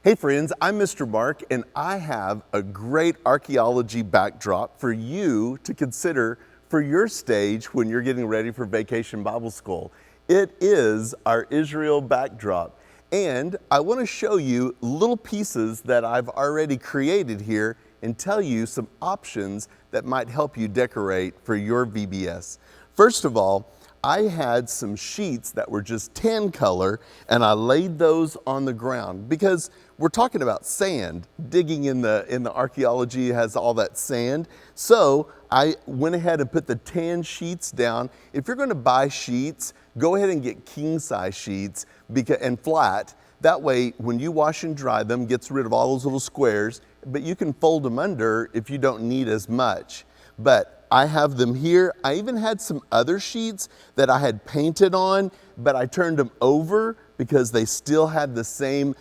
Hey friends, I'm Mr. Mark and I have a great archaeology backdrop for you to consider for your stage when you're getting ready for Vacation Bible School. It is our Israel backdrop, and I want to show you little pieces that I've already created here and tell you some options that might help you decorate for your VBS. First of all, I had some sheets that were just tan color and I laid those on the ground because we're talking about sand. Digging in the archaeology has all that sand. So I went ahead and put the tan sheets down. If you're going to buy sheets, go ahead and get king size sheets and flat. That way, when you wash and dry them, gets rid of all those little squares, but you can fold them under if you don't need as much. But I have them here. I even had some other sheets that I had painted on, but I turned them over because they still had the same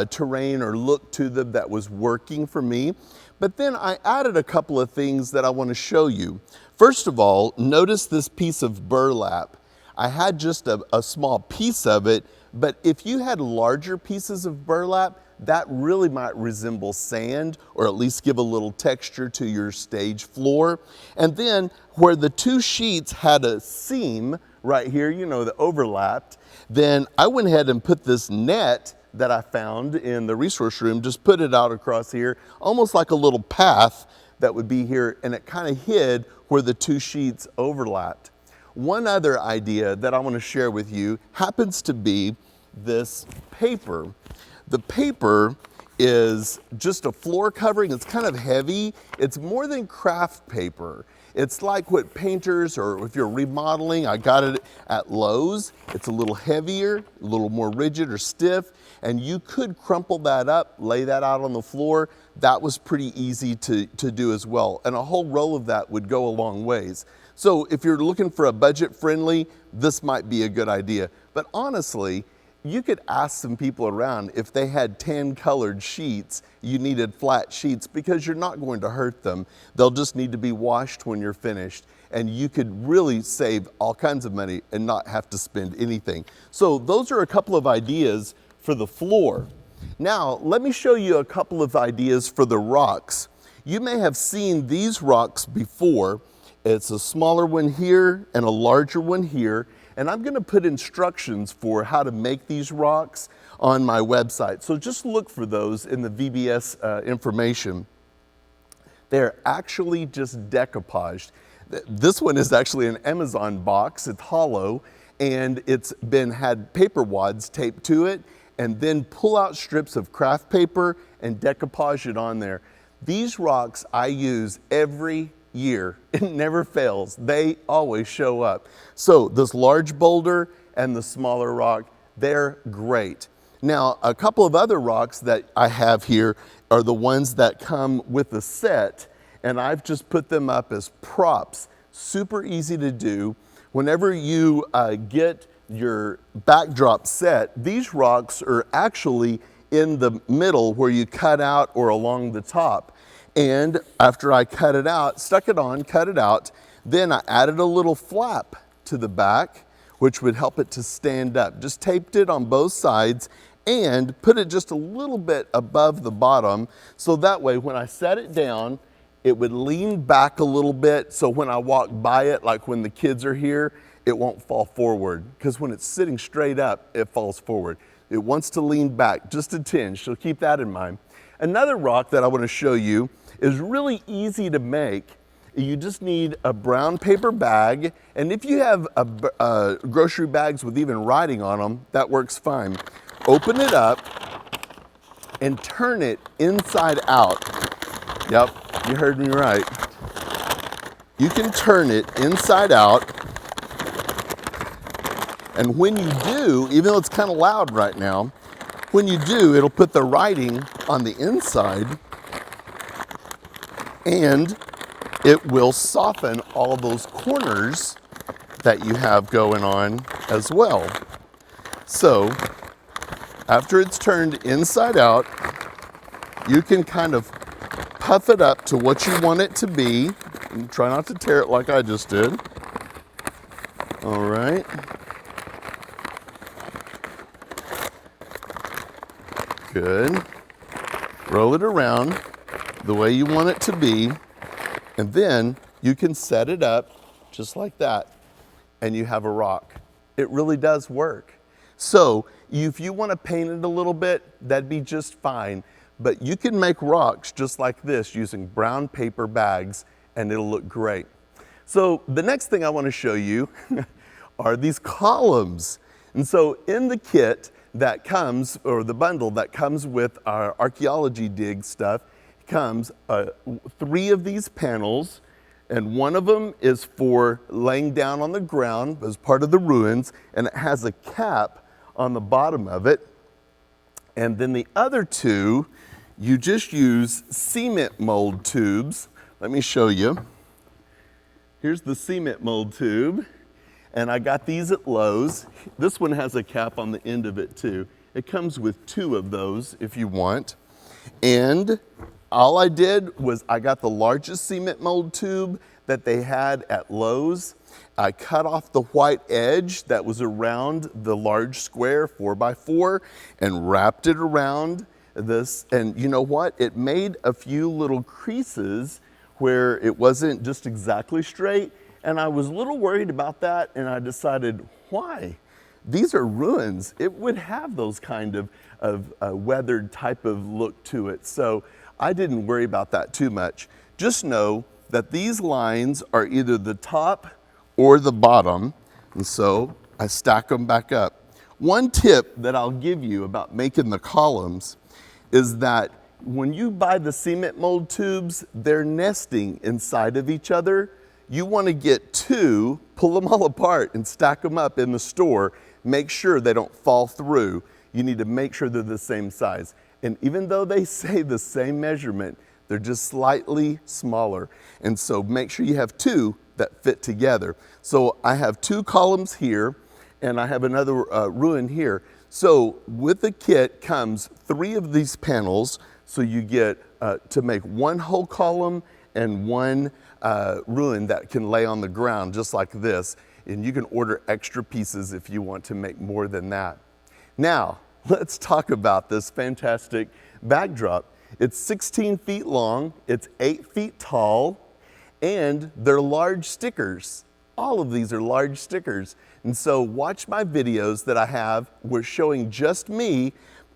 terrain or look to them that was working for me. But then I added a couple of things that I want to show you. First of all, notice this piece of burlap. I had just a small piece of it, but if you had larger pieces of burlap, that really might resemble sand, or at least give a little texture to your stage floor. And then where the two sheets had a seam right here, you know, that overlapped, then I went ahead and put this net that I found in the resource room, just put it out across here, almost like a little path that would be here, and it kind of hid where the two sheets overlapped. One other idea that I want to share with you happens to be this paper. The paper is just a floor covering. It's kind of heavy. It's more than craft paper. It's like what painters, or if you're remodeling, I got it at Lowe's. It's a little heavier, a little more rigid or stiff, and you could crumple that up, lay that out on the floor. That was pretty easy to do as well. And a whole roll of that would go a long ways. So if you're looking for a budget friendly, this might be a good idea. But honestly, you could ask some people around if they had tan colored sheets, you needed flat sheets, because you're not going to hurt them. They'll just need to be washed when you're finished. And you could really save all kinds of money and not have to spend anything. So those are a couple of ideas for the floor. Now, let me show you a couple of ideas for the rocks. You may have seen these rocks before. It's a smaller one here and a larger one here. And I'm going to put instructions for how to make these rocks on my website. So just look for those in the VBS information. They're actually just decoupaged. This one is actually an Amazon box. It's hollow, and it's had paper wads taped to it, and then pull out strips of craft paper and decoupage it on there. These rocks I use every year. It never fails. They always show up. So this large boulder and the smaller rock, they're great. Now, a couple of other rocks that I have here are the ones that come with the set, and I've just put them up as props. Super easy to do. Whenever you get your backdrop set, these rocks are actually in the middle where you cut out, or along the top. And after I cut it out, stuck it on, cut it out, then I added a little flap to the back, which would help it to stand up. Just taped it on both sides and put it just a little bit above the bottom. So that way, when I set it down, it would lean back a little bit. So when I walk by it, like when the kids are here, it won't fall forward. Because when it's sitting straight up, it falls forward. It wants to lean back just a tinge, so keep that in mind. Another rock that I want to show you is really easy to make. You just need a brown paper bag, and if you have grocery bags with even writing on them, that works fine. Open it up and turn it inside out. Yep, you heard me right. You can turn it inside out, and when you do, even though it's kind of loud right now, when you do, it'll put the writing on the inside, and it will soften all those corners that you have going on as well. So after it's turned inside out, you can kind of puff it up to what you want it to be. And try not to tear it like I just did. All right. Good. roll it around the way you want it to be, and then you can set it up just like that, and you have a rock. It really does work. So if you want to paint it a little bit, that'd be just fine. But you can make rocks just like this using brown paper bags, and it'll look great. So the next thing I want to show you are these columns. And so in the kit that comes, or the bundle that comes with our archaeology dig stuff, comes 3 of these panels, and one of them is for laying down on the ground as part of the ruins, and it has a cap on the bottom of it. And then the other 2, you just use cement mold tubes. Let me show you. Here's the cement mold tube, and I got these at Lowe's. This one has a cap on the end of it too. It comes with 2 of those if you want. And all I did was I got the largest cement mold tube that they had at Lowe's. I cut off the white edge that was around the large square 4x4 and wrapped it around this. And you know what? It made a few little creases where it wasn't just exactly straight. And I was a little worried about that, and I decided, why? These are ruins. It would have those kind of weathered type of look to it. So I didn't worry about that too much. Just know that these lines are either the top or the bottom, and so I stack them back up. One tip that I'll give you about making the columns is that when you buy the cement mold tubes, they're nesting inside of each other. You want to get 2, pull them all apart and stack them up in the store. Make sure they don't fall through. You need to make sure they're the same size. And even though they say the same measurement, they're just slightly smaller. And so make sure you have 2 that fit together. So I have 2 columns here, and I have another ruin here. So with the kit comes 3 of these panels, so you get to make 1 whole column and 1 ruin that can lay on the ground just like this. And you can order extra pieces if you want to make more than that. Now, let's talk about this fantastic backdrop. It's 16 feet long, it's 8 feet tall, and they're large stickers. All of these are large stickers. And so watch my videos that I have. We're showing just me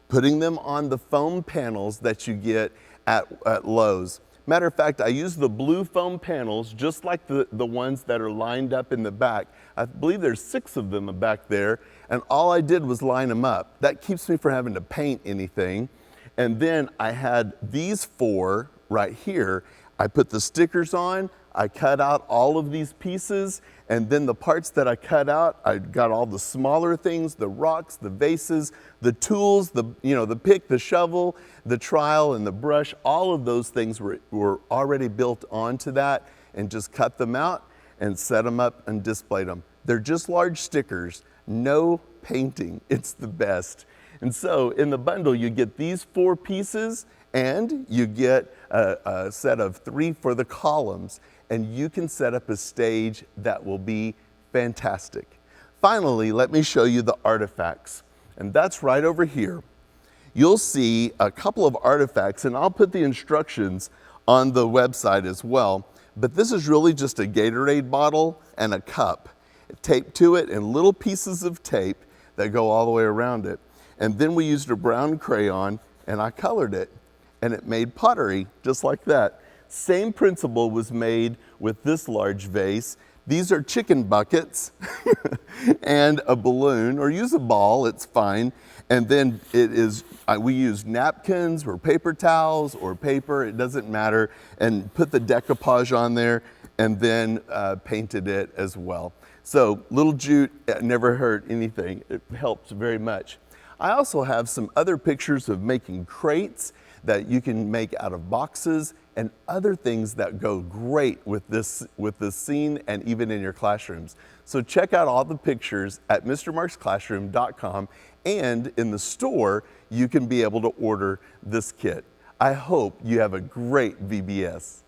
putting them on the foam panels that you get at Lowe's. Matter of fact, I use the blue foam panels just like the ones that are lined up in the back. I believe there's 6 of them back there, and all I did was line them up. That keeps me from having to paint anything. And then I had these 4 right here. I put the stickers on, I cut out all of these pieces, and then the parts that I cut out, I got all the smaller things, the rocks, the vases, the tools, the pick, the shovel, the trowel, and the brush. All of those things were already built onto that, and just cut them out and set them up and displayed them. They're just large stickers, no painting. It's the best. And so in the bundle, you get these 4 pieces, and you get a set of 3 for the columns, and you can set up a stage that will be fantastic. Finally, let me show you the artifacts, and that's right over here. You'll see a couple of artifacts, and I'll put the instructions on the website as well, but this is really just a Gatorade bottle and a cup taped to it, and little pieces of tape that go all the way around it. And then we used a brown crayon, and I colored it, and it made pottery just like that. Same principle was made with this large vase. These are chicken buckets and a balloon, or use a ball, it's fine. And then we use napkins or paper towels or paper, it doesn't matter, and put the decoupage on there, and then painted it as well. So little jute never hurt anything. It helped very much. I also have some other pictures of making crates that you can make out of boxes, and other things that go great with this scene and even in your classrooms. So check out all the pictures at mrmarksclassroom.com, and in the store you can be able to order this kit. I hope you have a great VBS.